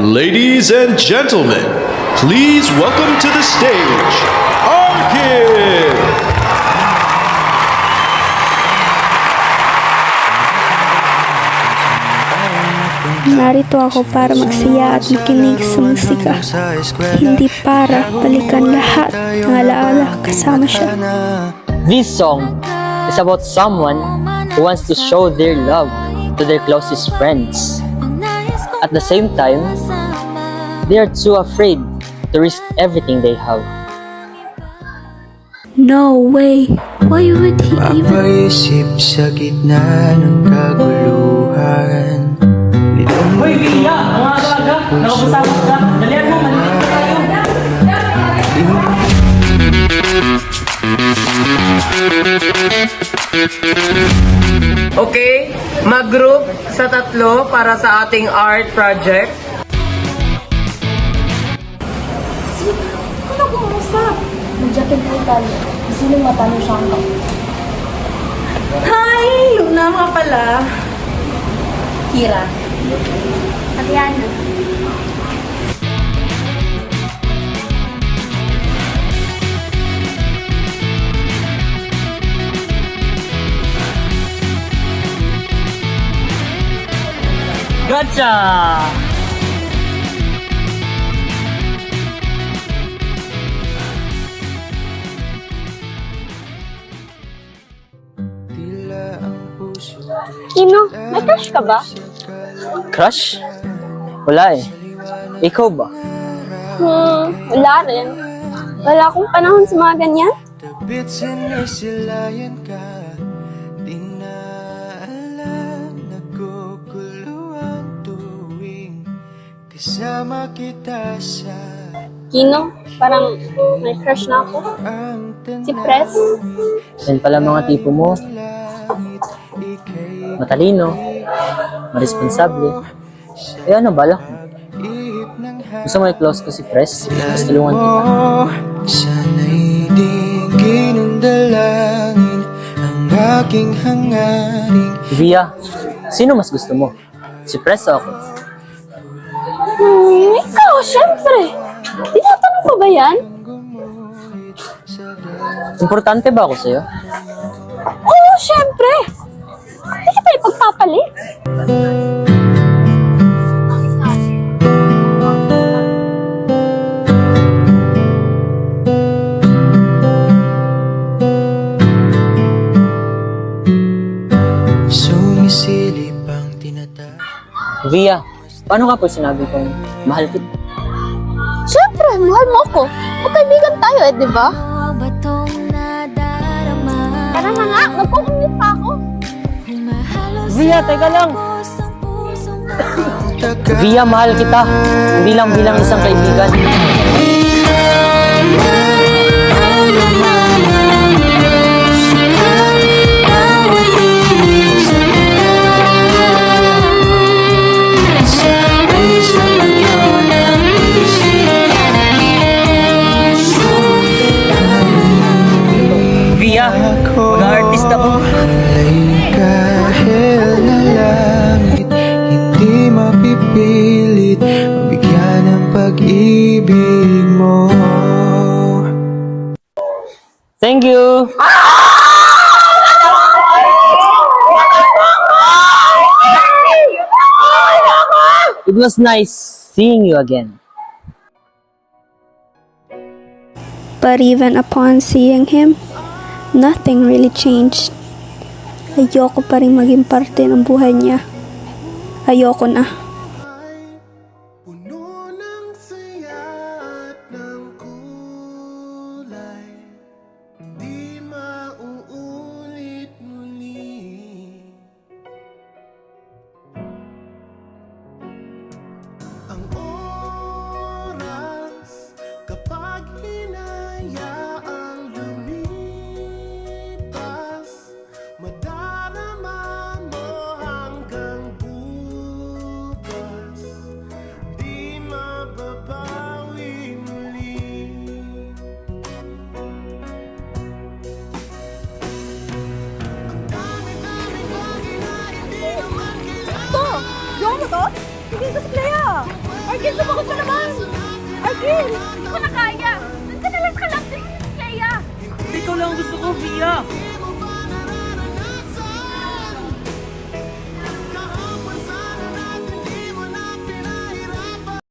Ladies and gentlemen, please welcome to the stage, Arkid! Narito ako para magsaya at makinig sa musika. Hindi para balikan lahat ng alaala kasama siya. This song is about someone who wants to show their love to their closest friends. At the same time, they are too afraid to risk everything they have. No way! Why would he even... Mapaisip sa gitna ng kaguluhan. Hoy, Villa! Ang aga-aga! Nakapasama ka! Dalihan mo! Malilito tayo! Okay, mag-group sa tatlo para sa ating art project. Ano kumusta? Mag-jacket po tayo. Sino matalo siya ka? Hi! Luna nga pala. Kira. Adriana. Gotcha! Ino, may crush ka ba? Crush? Wala eh. Ikaw ba? Wala rin. Wala akong panahon sa mga ganyan. Tabit sinisilayan ka. Di na alam nagkukuluan tuwing kasama kita sa Kino, parang may crush na ako. Si Pres. Yan pala mga tipo mo. Matalino. Maresponsable. Eh ano balak mo? Gusto mo i-close ko si Pres? Tapos tulungan kita. Sana'y digin ng dalangin ang aking hangaring. Via, sino mas gusto mo? Si Pres o ako? Ikaw, syempre. Tinatanong mo ba yan? Importante ba ako sa'yo? Oo, syempre. Hindi kita ipagpapalit. Sumisilip ang tinatawag. Via, paano ka po sinabi kong mahal kita? Syempre, mahal mo ako. Magkaibigan tayo di ba? Tara na nga, magkukumute pa ako. Via, teka lang! Via, mahal kita. Hindi lang bilang isang kaibigan. Via, mag-artist ako. Kahit na langit, hindi mapipilit mabigyan ng pag-ibig mo. Thank you! It was nice seeing you again. But even upon seeing him, nothing really changed. Ayoko pa rin maging parte ng buhay niya. Ayoko na. Puno ng saya at ng kulay, di mauulit muli. Ang oras kapag hinayaang lumipas, madarama mo hanggang bukas, di mababawi muli. Ang dami-daming bagay na hindi naman kailangan. Jowa mo to? Hindi ko si Clea! Arkin Will! Hindi ko na kaya! Doon ka na lang sa kalap din, Kaya! Ikaw lang ang gusto ko, Via.